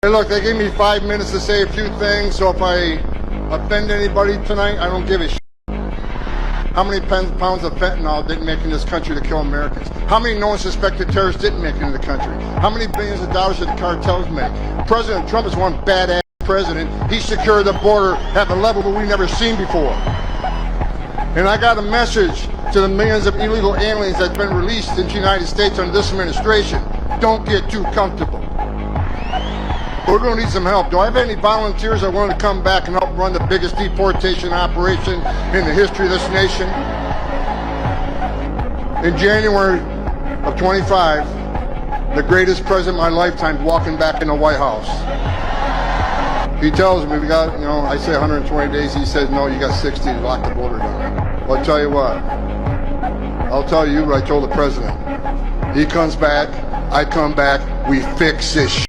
Hey, look, they gave me 5 minutes to say a few things, so if I offend anybody tonight, I don't give a shit. How many pounds of fentanyl didn't make in this country to kill Americans? How many known suspected terrorists didn't make it in the country? How many billions of dollars did the cartels make? President Trump is one badass president. He secured the border at a level that we've never seen before. And I got a message to the millions of illegal aliens that's been released into the United States under this administration. Don't get too comfortable. We're going to need some help. Do I have any volunteers that want to come back and help run the biggest deportation operation in the history of this nation? In January of 25, the greatest president of my lifetime is walking back in the White House. He tells me, we got, I say 120 days. He says, no, you got 60 to lock the border down. Well, I'll tell you what. I'll tell you what I told the president. He comes back, I come back, we fix this shit.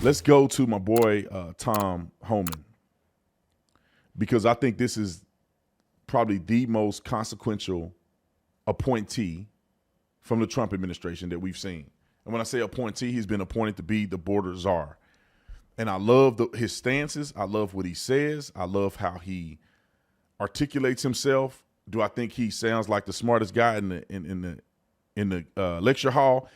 Let's go to my boy, Tom Homan, because I think this is probably the most consequential appointee from the Trump administration that we've seen. And when I say appointee, he's been appointed to be the Border Czar. And I love his stances. I love what he says. I love how he articulates himself. Do I think he sounds like the smartest guy in the lecture hall?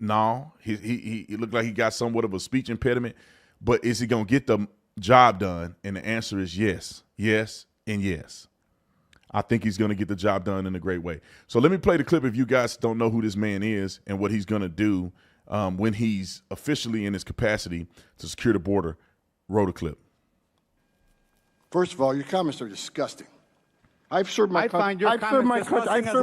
No, he looked like he got somewhat of a speech impediment, but is he going to get the job done? And the answer is yes, yes, and yes. I think he's going to get the job done in a great way. So let me play the clip if you guys don't know who this man is and what he's going to do when he's officially in his capacity to secure the border. Roll the clip. First of all, your comments are disgusting. I've served my country. I've served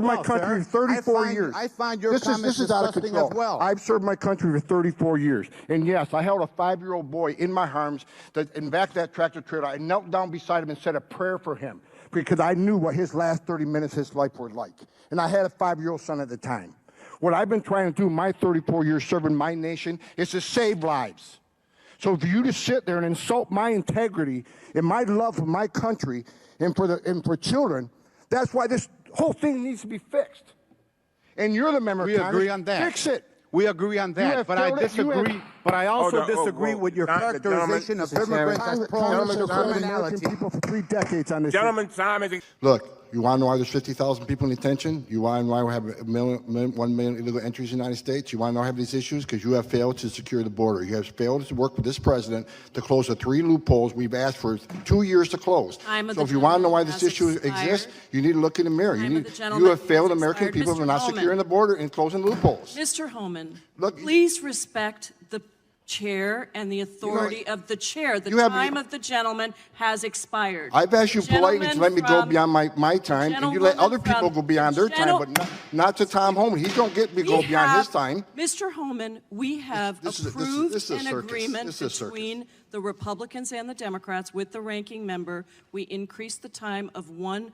my country for 34 years. I find your comments disgusting as well. I've served my country for 34 years. And yes, I held a 5-year-old boy in my arms in back of that tractor trailer. I knelt down beside him and said a prayer for him because I knew what his last 30 minutes of his life were like. And I had a 5-year-old son at the time. What I've been trying to do my 34 years serving my nation is to save lives. So for you to sit there and insult my integrity and my love for my country and for children, that's why this whole thing needs to be fixed. And you're the member of Congress. We agree on that. Fix it. We agree on that, but I disagree. But I also disagree with your characterization of immigrants as prone to criminality. People for 3 decades on this. Gentlemen, time is. Look, you want to know why there's 50,000 people in detention? You want to know why we have 1 million illegal entries in the United States? You want to know why we have these issues? Because you have failed to secure the border. You have failed to work with this president to close the 3 loopholes we've asked for 2 years to close. So if you want to know why this issue exists, you need to look in the mirror. You have failed American people for not securing the border and closing loopholes. Mr. Homan, please respect the chair and the authority of the chair. The time of the gentleman has expired. I've asked you politely to let me go beyond my time, and you let other people go beyond their time, but not to Tom Homan. He don't get me go beyond his time. Mr. Homan, we have approved an agreement between the Republicans and the Democrats with the ranking member. We increased the time of one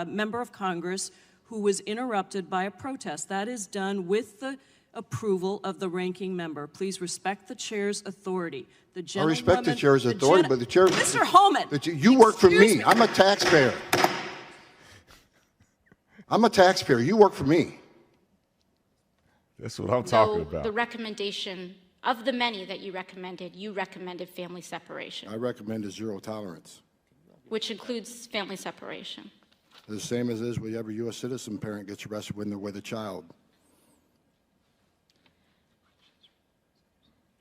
member of Congress who was interrupted by a protest. That is done with the approval of the ranking member. Please respect the chair's authority. I respect the chair's authority, but the chair... Mr. Homan! You work for me. I'm a taxpayer. I'm a taxpayer. You work for me. That's what I'm talking about. The recommendation, of the many that you recommended family separation. I recommended zero tolerance. Which includes family separation. The same as is with every U.S. citizen parent gets arrested when they're with a child.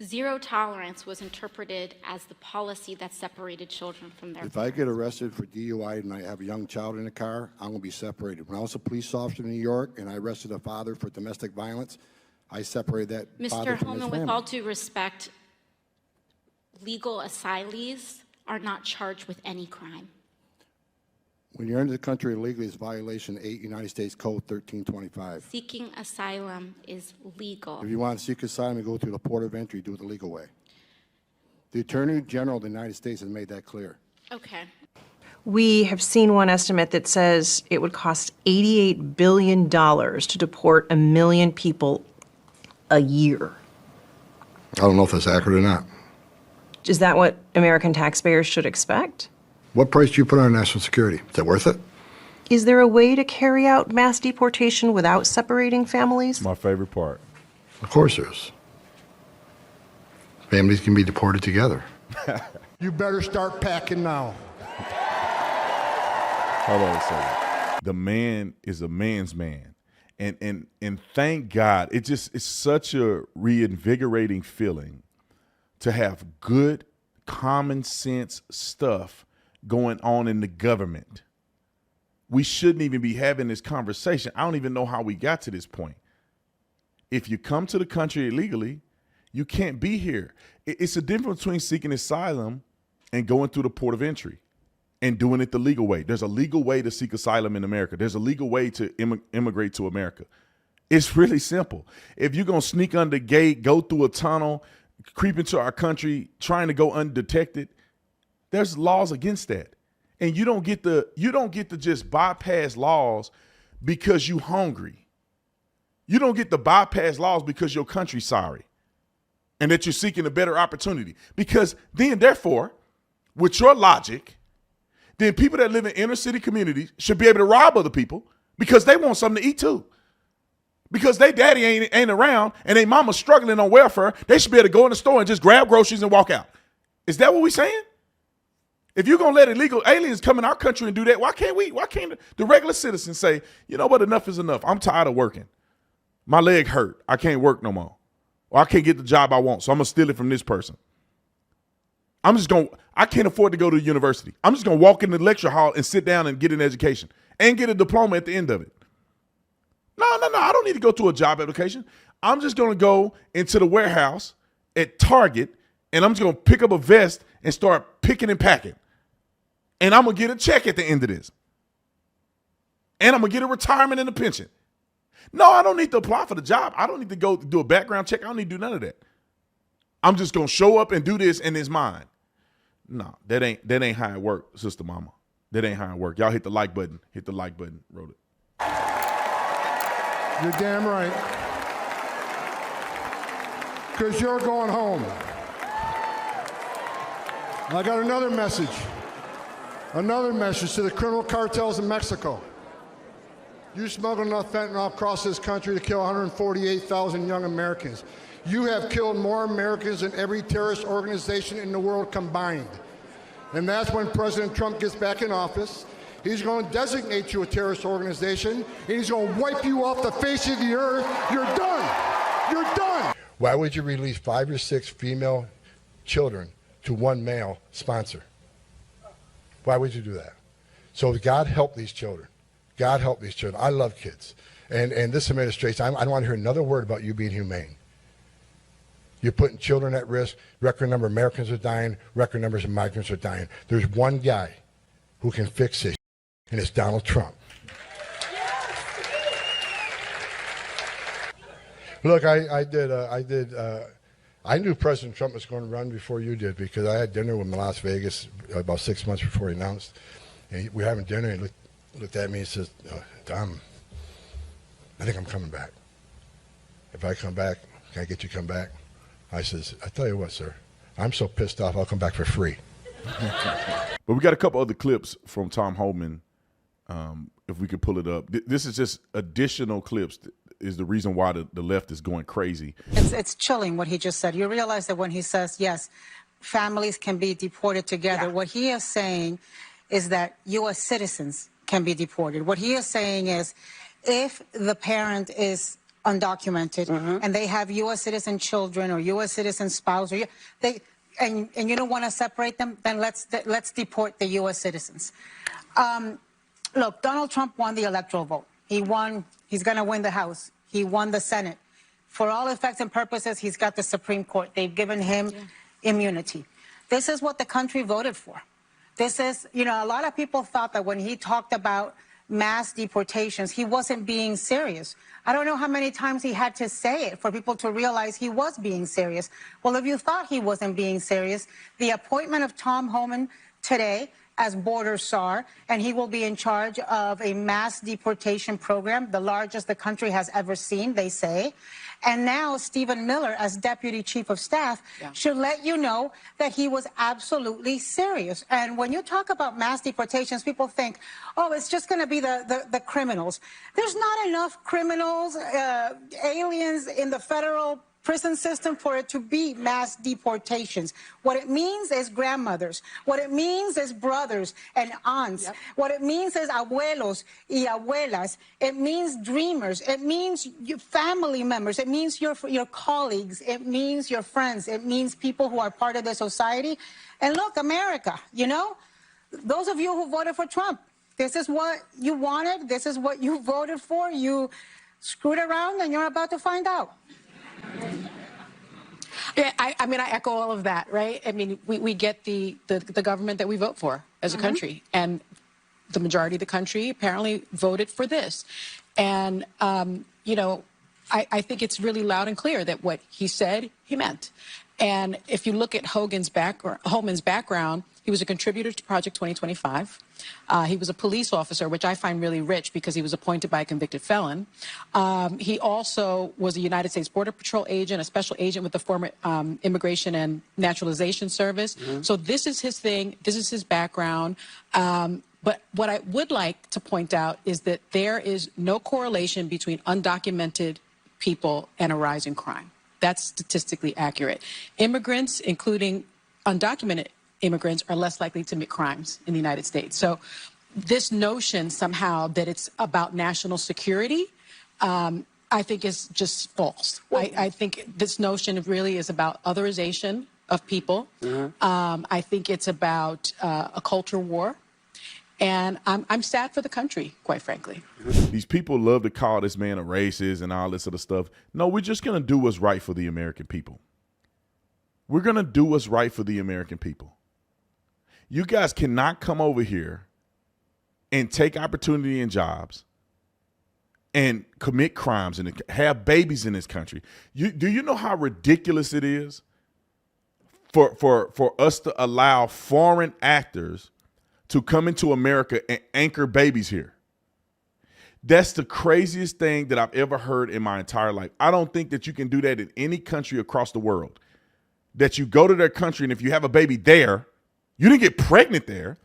Zero tolerance was interpreted as the policy that separated children from their parents. If I get arrested for DUI and I have a young child in the car, I'm going to be separated. When I was a police officer in New York and I arrested a father for domestic violence, I separated that father from his family. Mr. Homan, with all due respect, legal asylees are not charged with any crime. When you're into the country illegally, it's violation 8 United States Code 1325. Seeking asylum is legal. If you want to seek asylum, you go through the port of entry, do it the legal way. The Attorney General of the United States has made that clear. Okay. We have seen one estimate that says it would cost $88 billion to deport 1 million people a year. I don't know if that's accurate or not. Is that what American taxpayers should expect? What price do you put on national security? Is that worth it? Is there a way to carry out mass deportation without separating families? My favorite part. Of course there is. Families can be deported together. You better start packing now. Hold on a second. The man is a man's man. And thank God, it's such a reinvigorating feeling to have good, common sense stuff going on in the government. We shouldn't even be having this conversation. I don't even know how we got to this point. If you come to the country illegally, you can't be here. It's a difference between seeking asylum and going through the port of entry and doing it the legal way. There's a legal way to seek asylum in America. There's a legal way to immigrate to America. It's really simple. If you're going to sneak under the gate, go through a tunnel, creep into our country, trying to go undetected, there's laws against that. And you don't get to just bypass laws because you hungry. You don't get to bypass laws because your country's sorry and that you're seeking a better opportunity. Because then, therefore, with your logic, then people that live in inner city communities should be able to rob other people because they want something to eat too. Because they daddy ain't around and they mama's struggling on welfare, they should be able to go in the store and just grab groceries and walk out. Is that what we're saying? If you're going to let illegal aliens come in our country and do that, why can't the regular citizens say, you know what, enough is enough. I'm tired of working. My leg hurt. I can't work no more. Or I can't get the job I want, so I'm going to steal it from this person. I can't afford to go to university. I'm just going to walk in the lecture hall and sit down and get an education and get a diploma at the end of it. No. I don't need to go to a job application. I'm just going to go into the warehouse at Target and I'm just going to pick up a vest and start picking and packing. And I'm going to get a check at the end of this. And I'm going to get a retirement and a pension. No, I don't need to apply for the job. I don't need to go do a background check. I don't need to do none of that. I'm just going to show up and do this and it's mine. No, that ain't how it work, Sister Mama. That ain't how it work. Y'all hit the like button. Hit the like button. Wrote it. You're damn right. Because you're going home. I got another message. Another message to the criminal cartels in Mexico. You smuggled enough fentanyl across this country to kill 148,000 young Americans. You have killed more Americans than every terrorist organization in the world combined. And that's when President Trump gets back in office. He's going to designate you a terrorist organization, and he's going to wipe you off the face of the earth. You're done. You're done. Why would you release 5 or 6 female children to one male sponsor? Why would you do that? So God help these children. God help these children. I love kids. And this administration, I don't want to hear another word about you being humane. You're putting children at risk. Record number of Americans are dying. Record numbers of migrants are dying. There's one guy who can fix this, and it's Donald Trump. Look, I knew President Trump was going to run before you did because I had dinner with him in Las Vegas about 6 months before he announced. And we're having dinner, and he looked at me and says, Tom, I think I'm coming back. If I come back, can I get you to come back? I says, I tell you what, sir, I'm so pissed off, I'll come back for free. But we got a couple other clips from Tom Homan, if we could pull it up. This is just additional clips is the reason why the left is going crazy. It's chilling what he just said. You realize that when he says, yes, families can be deported together, what he is saying is that U.S. citizens can be deported. What he is saying is if the parent is undocumented and they have U.S. citizen children or U.S. citizen spouse, or and you don't want to separate them, then let's deport the U.S. citizens. Look, Donald Trump won the electoral vote. He won. He's going to win the House. He won the Senate. For all effects and purposes, he's got the Supreme Court. They've given him immunity. This is what the country voted for. This is, a lot of people thought that when he talked about mass deportations, he wasn't being serious. I don't know how many times he had to say it for people to realize he was being serious. Well, if you thought he wasn't being serious, the appointment of Tom Homan today as Border Czar, and he will be in charge of a mass deportation program, the largest the country has ever seen, they say. And now Stephen Miller, as Deputy Chief of Staff, should let you know that he was absolutely serious. And when you talk about mass deportations, people think, oh, it's just going to be the criminals. There's not enough criminals, aliens in the federal prison system for it to be mass deportations. What it means is grandmothers. What it means is brothers and aunts. What it means is abuelos y abuelas. It means dreamers. It means your family members. It means your colleagues. It means your friends. It means people who are part of the society. And look, America, you know, those of you who voted for Trump, this is what you wanted. This is what you voted for. You screwed around and you're about to find out. Yeah, I mean, I echo all of that, right? I mean, we get the government that we vote for as a country, and the majority of the country apparently voted for this. And, you know, I think it's really loud and clear that what he said, he meant. And if you look at Homan's background, he was a contributor to Project 2025. He was a police officer, which I find really rich because he was appointed by a convicted felon. He also was a United States Border Patrol agent, a special agent with the former Immigration and Naturalization Service. So this is his thing. This is his background. But what I would like to point out is that there is no correlation between undocumented people and a rise in crime. That's statistically accurate. Immigrants, including undocumented immigrants, are less likely to commit crimes in the United States. So this notion somehow that it's about national security, I think is just false. I think this notion really is about otherization of people. I think it's about a culture war. And I'm sad for the country, quite frankly. These people love to call this man a racist and all this other stuff. No, we're just going to do what's right for the American people. We're going to do what's right for the American people. You guys cannot come over here and take opportunity and jobs and commit crimes and have babies in this country. Do you know how ridiculous it is for us to allow foreign actors to come into America and anchor babies here? That's the craziest thing that I've ever heard in my entire life. I don't think that you can do that in any country across the world. That you go to their country and if you have a baby there, you didn't get pregnant there.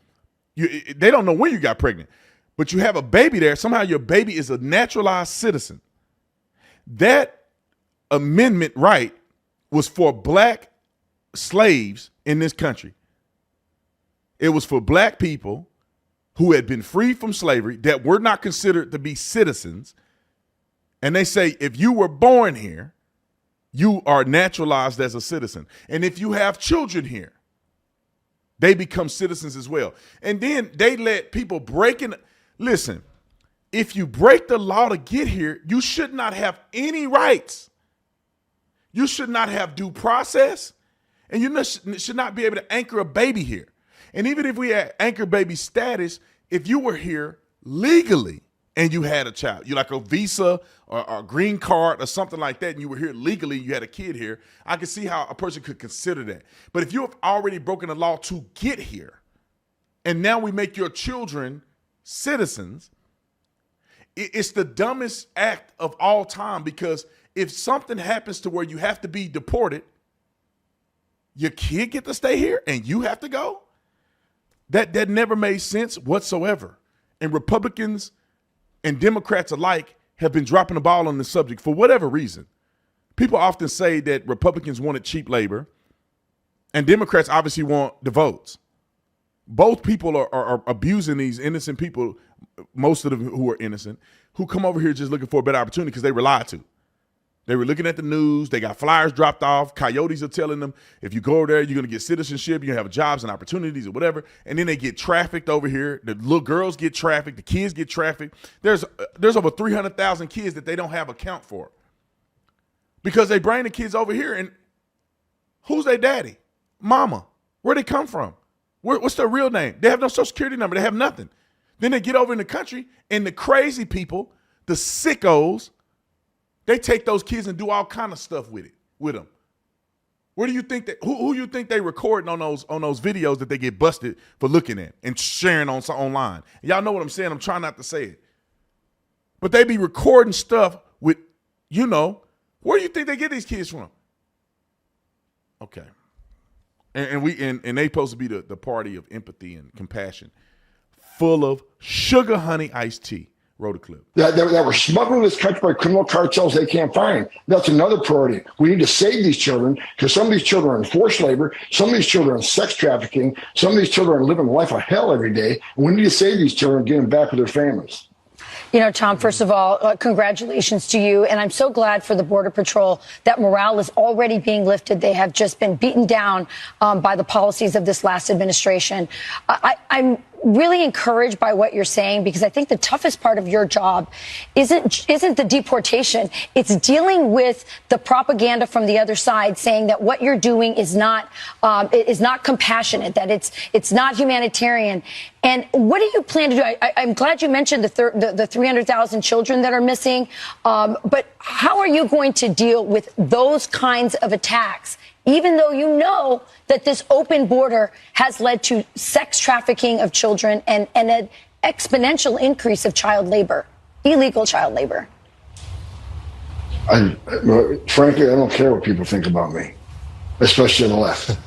They don't know when you got pregnant, but you have a baby there. Somehow your baby is a naturalized citizen. That amendment right was for black slaves in this country. It was for black people who had been freed from slavery that were not considered to be citizens. And they say, if you were born here, you are naturalized as a citizen. And if you have children here, they become citizens as well. And then they let people break in. Listen, if you break the law to get here, you should not have any rights. You should not have due process. And you should not be able to anchor a baby here. And even if we had anchor baby status, if you were here legally and you had a child, you like a visa or a green card or something like that, and you were here legally, you had a kid here, I could see how a person could consider that. But if you have already broken the law to get here, and now we make your children citizens, it's the dumbest act of all time, because if something happens to where you have to be deported, your kid get to stay here and you have to go? That never made sense whatsoever. And Republicans and Democrats alike have been dropping the ball on this subject for whatever reason. People often say that Republicans wanted cheap labor and Democrats obviously want the votes. Both people are abusing these innocent people, most of them who are innocent, who come over here just looking for a better opportunity because they were lied to. They were looking at the news. They got flyers dropped off. Coyotes are telling them, if you go over there, you're going to get citizenship. You're going to have jobs and opportunities or whatever. And then they get trafficked over here. The little girls get trafficked. The kids get trafficked. There's over 300,000 kids that they don't have account for because they bring the kids over here. And who's their daddy? Mama. Where they come from? What's their real name? They have no social security number. They have nothing. Then they get over in the country and the crazy people, the sickos, they take those kids and do all kind of stuff with them. Where do you think that who you think they recording on those videos that they get busted for looking at and sharing online? Y'all know what I'm saying. I'm trying not to say it, but they be recording stuff with, where do you think they get these kids from? Okay, and they supposed to be the party of empathy and compassion, full of sugar honey iced tea. Wrote a clip. That were smuggled in this country by criminal cartels they can't find. That's another priority. We need to save these children because some of these children are in forced labor. Some of these children are in sex trafficking. Some of these children are living a life of hell every day. And we need to save these children and get them back with their families. Tom, first of all, congratulations to you. And I'm so glad for the Border Patrol that morale is already being lifted. They have just been beaten down by the policies of this last administration. I'm really encouraged by what you're saying, because I think the toughest part of your job isn't the deportation. It's dealing with the propaganda from the other side saying that what you're doing is not compassionate, that it's not humanitarian. And what do you plan to do? I'm glad you mentioned the 300,000 children that are missing. But how are you going to deal with those kinds of attacks, even though you know that this open border has led to sex trafficking of children and an exponential increase of child labor, illegal child labor? Frankly, I don't care what people think about me, especially on the left.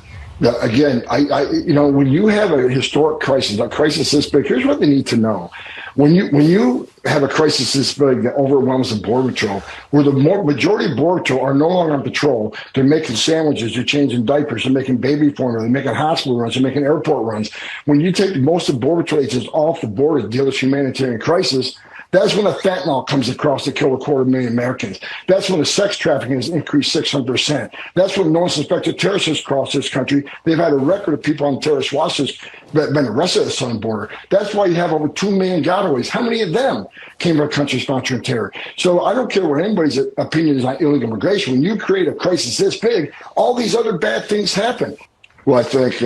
Again, when you have a historic crisis, a crisis this big, here's what they need to know. When you have a crisis this big that overwhelms the Border Patrol, where the majority of Border Patrol are no longer on patrol, they're making sandwiches, they're changing diapers, they're making baby formula, they're making hospital runs, they're making airport runs. When you take most of Border Patrol agents off the border to deal with humanitarian crisis, that's when the fentanyl comes across to kill 250,000 Americans. That's when the sex trafficking has increased 600%. That's when no suspected terrorists has crossed this country. They've had a record of people on terrorist watch lists that have been arrested at the southern border. That's why you have over 2 million gotaways. How many of them came from a country sponsoring terror? So I don't care what anybody's opinion is on illegal immigration. When you create a crisis this big, all these other bad things happen. Well, I think,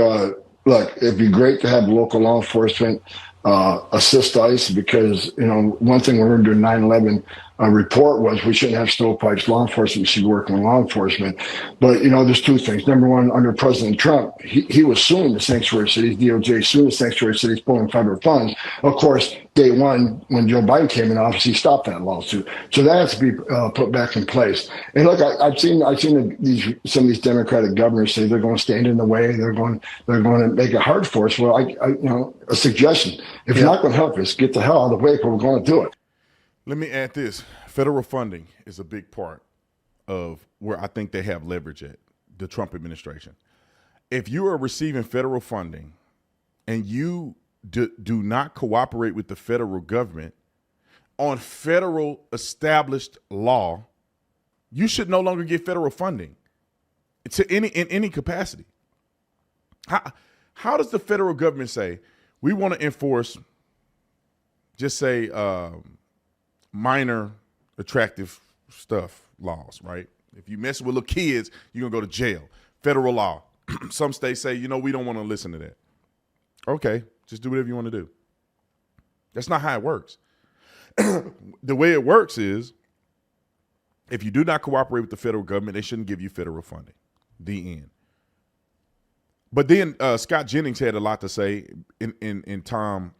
look, it'd be great to have local law enforcement assist ICE, because one thing we learned during 9/11 report was we shouldn't have stovepipes. Law enforcement should work with law enforcement. But there's two things. Number one, under President Trump, he was suing the sanctuary cities. DOJ suing the sanctuary cities, pulling federal funds. Of course, day one, when Joe Biden came in office, he stopped that lawsuit. So that has to be put back in place. And look, I've seen some of these Democratic governors say they're going to stand in the way. They're going to make it hard for us. Well, a suggestion: if you're not going to help us, get the hell out of the way, because we're going to do it. Let me add this. Federal funding is a big part of where I think they have leverage at, the Trump administration. If you are receiving federal funding and you do not cooperate with the federal government on federal established law, you should no longer get federal funding in any capacity. How does the federal government say, we want to enforce, just say, minor attractive stuff laws, right? If you mess with little kids, you're going to go to jail. Federal law. Some states say, we don't want to listen to that. Okay, just do whatever you want to do. That's not how it works. The way it works is, if you do not cooperate with the federal government, they shouldn't give you federal funding. The end. But then Scott Jennings had a lot to say in Tom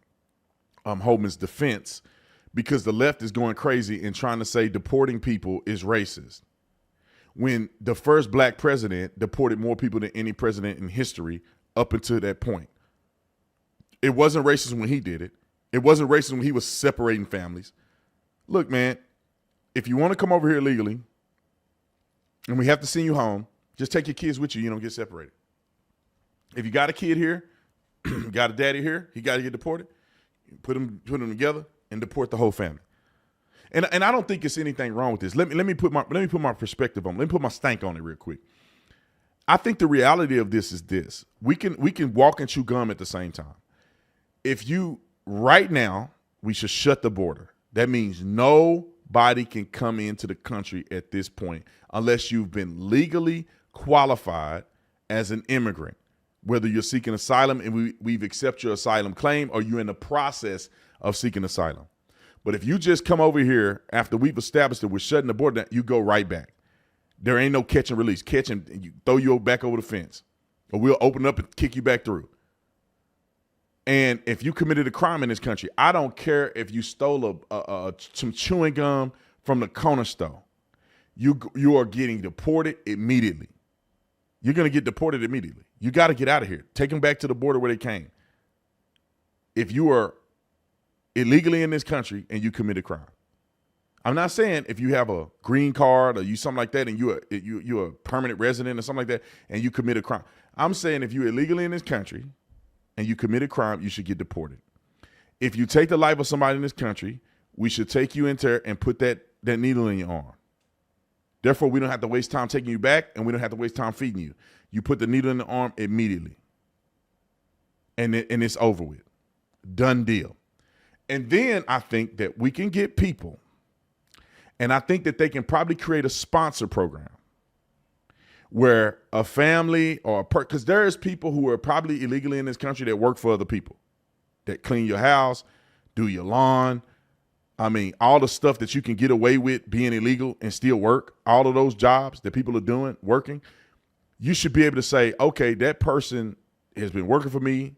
Homan's defense, because the left is going crazy and trying to say deporting people is racist, when the first black president deported more people than any president in history up until that point. It wasn't racist when he did it. It wasn't racist when he was separating families. Look, man, if you want to come over here illegally and we have to send you home, just take your kids with you. You don't get separated. If you got a kid here, got a daddy here, he got to get deported, put them together and deport the whole family. And I don't think it's anything wrong with this. Let me put my perspective on it. Let me put my stank on it real quick. I think the reality of this is this. We can walk and chew gum at the same time. Right now, we should shut the border. That means nobody can come into the country at this point unless you've been legally qualified as an immigrant, whether you're seeking asylum and we've accepted your asylum claim, or you're in the process of seeking asylum. But if you just come over here after we've established that we're shutting the border down, you go right back. There ain't no catch and release. Catch and you throw you back over the fence, or we'll open up and kick you back through. And if you committed a crime in this country, I don't care if you stole some chewing gum from the corner store. You are getting deported immediately. You're going to get deported immediately. You got to get out of here. Take them back to the border where they came. If you are illegally in this country and you commit a crime. I'm not saying if you have a green card or you something like that and you're a permanent resident or something like that and you commit a crime. I'm saying if you're illegally in this country and you commit a crime, you should get deported. If you take the life of somebody in this country, we should take you in there and put that needle in your arm. Therefore, we don't have to waste time taking you back, and we don't have to waste time feeding you. You put the needle in the arm immediately, and it's over with. Done deal. And then I think that we can get people, and I think that they can probably create a sponsor program where a family or because there's people who are probably illegally in this country that work for other people, that clean your house, do your lawn. I mean, all the stuff that you can get away with being illegal and still work, all of those jobs that people are doing, working, you should be able to say, okay, that person has been working for me.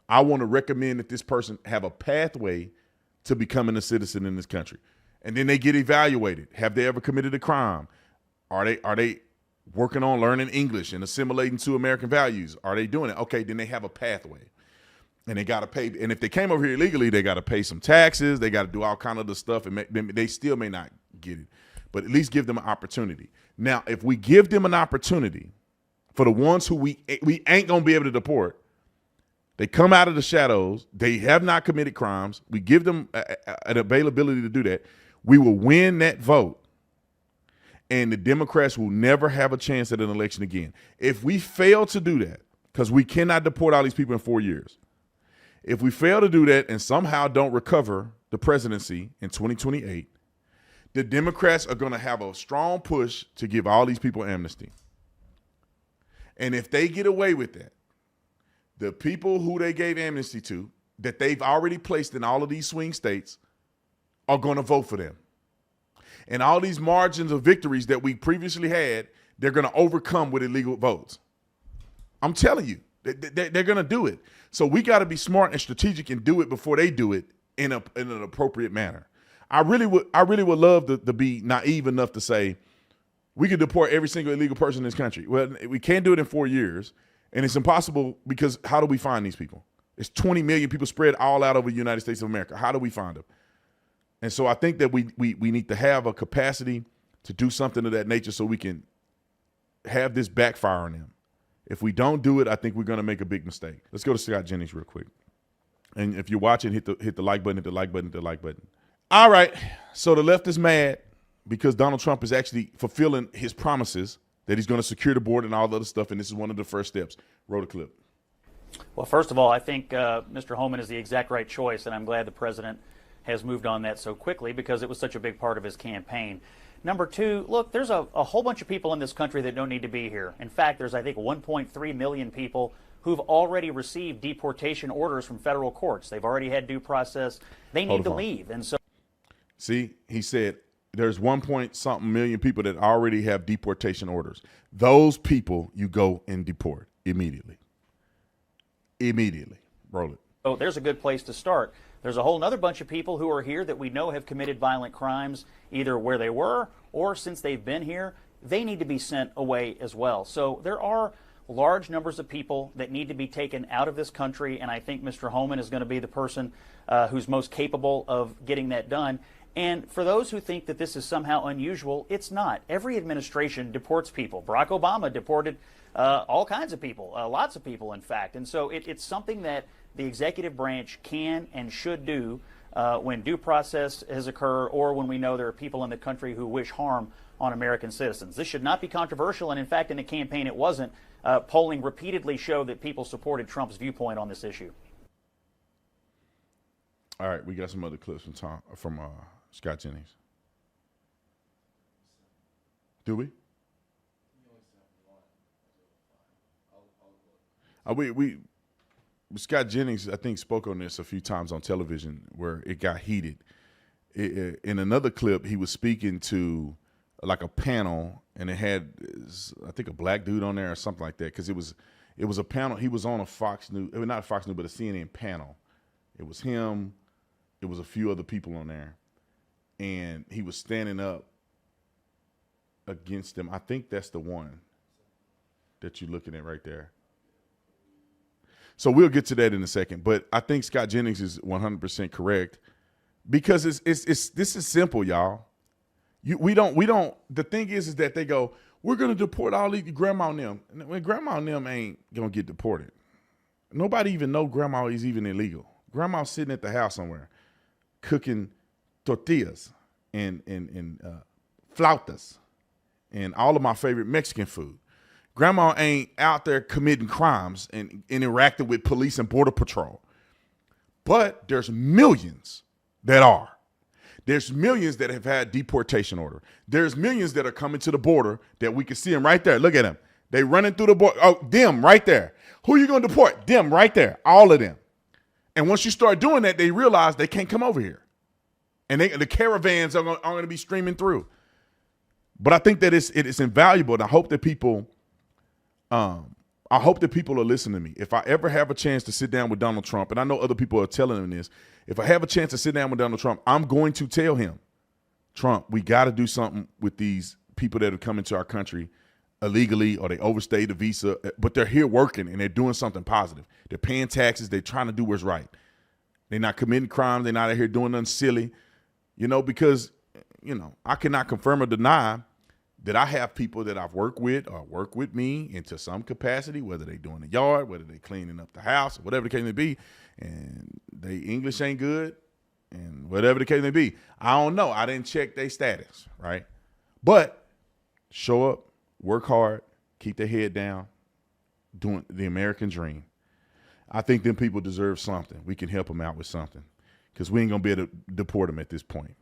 I want to recommend that this person have a pathway to becoming a citizen in this country. And then they get evaluated. Have they ever committed a crime? Are they working on learning English and assimilating to American values? Are they doing it? Okay, then they have a pathway. And they got to pay. And if they came over here illegally, they got to pay some taxes. They got to do all kind of the stuff. And they still may not get it. But at least give them an opportunity. Now, if we give them an opportunity for the ones who we ain't going to be able to deport, they come out of the shadows. They have not committed crimes. We give them an availability to do that. We will win that vote. And the Democrats will never have a chance at an election again. If we fail to do that, because we cannot deport all these people in 4 years, if we fail to do that and somehow don't recover the presidency in 2028, the Democrats are going to have a strong push to give all these people amnesty. And if they get away with that, the people who they gave amnesty to, that they've already placed in all of these swing states, are going to vote for them. And all these margins of victories that we previously had, they're going to overcome with illegal votes. I'm telling you, they're going to do it. So we got to be smart and strategic and do it before they do it in an appropriate manner. I really would love to be naive enough to say we could deport every single illegal person in this country. Well, we can't do it in 4 years, and it's impossible because how do we find these people? It's 20 million people spread all out over the United States of America. How do we find them? And so I think that we need to have a capacity to do something of that nature so we can have this backfire on them. If we don't do it, I think we're going to make a big mistake. Let's go to Scott Jennings real quick. And if you're watching, hit the like button, hit the like button, hit the like button. All right. So the left is mad because Donald Trump is actually fulfilling his promises that he's going to secure the border and all the other stuff. And this is one of the first steps. Roll the clip. Well, first of all, I think Mr. Homan is the exact right choice, and I'm glad the president has moved on that so quickly because it was such a big part of his campaign. Number two, look, there's a whole bunch of people in this country that don't need to be here. In fact, there's, I think, 1.3 million people who've already received deportation orders from federal courts. They've already had due process. They need to leave. And so, see, he said there's 1-point-something million people that already have deportation orders. Those people you go and deport immediately. Immediately. Roll it. So there's a good place to start. There's a whole other bunch of people who are here that we know have committed violent crimes, either where they were or since they've been here. They need to be sent away as well. So there are large numbers of people that need to be taken out of this country, and I think Mr. Homan is going to be the person who's most capable of getting that done. And for those who think that this is somehow unusual, it's not. Every administration deports people. Barack Obama deported all kinds of people, lots of people, in fact. And so it's something that the executive branch can and should do when due process has occurred or when we know there are people in the country who wish harm on American citizens. This should not be controversial, and in fact, in the campaign it wasn't. Polling repeatedly showed that people supported Trump's viewpoint on this issue. All right, we got some other clips from Scott Jennings. Do we? Scott Jennings, I think, spoke on this a few times on television where it got heated. In another clip, he was speaking to like a panel, and it had, I think, a black dude on there or something like that, because it was a panel. He was on a Fox News, not Fox News, but a CNN panel. It was him. It was a few other people on there, and he was standing up against them. I think that's the one that you're looking at right there. So we'll get to that in a second, but I think Scott Jennings is 100% correct, because this is simple, y'all. We don't. The thing is that they go, we're gonna deport all these grandma and them. When grandma and them ain't gonna get deported. Nobody even know grandma is even illegal. Grandma's sitting at the house somewhere, cooking tortillas and flautas and all of my favorite Mexican food. Grandma ain't out there committing crimes and interacting with police and border patrol. But there's millions that are. There's millions that have had deportation order. There's millions that are coming to the border that we can see them right there. Look at them. They running through the border. Oh, them right there. Who you going to deport? Them right there. All of them. And once you start doing that, they realize they can't come over here. And the caravans are going to be streaming through. But I think that it's invaluable, and I hope that people are listening to me. If I ever have a chance to sit down with Donald Trump, and I know other people are telling him this, if I have a chance to sit down with Donald Trump, I'm going to tell him, Trump, we got to do something with these people that have come into our country illegally, or they overstayed the visa, but they're here working and they're doing something positive. They're paying taxes. They're trying to do what's right. They're not committing crimes. They're not out here doing nothing silly, because, I cannot confirm or deny that I have people that I've worked with or work with me into some capacity, whether they're doing the yard, whether they're cleaning up the house, or whatever the case may be, and they English ain't good, and whatever the case may be. I don't know. I didn't check their status, right? But show up, work hard, keep their head down, doing the American dream. I think them people deserve something. We can help them out with something, because we ain't going to be able to deport them at this point.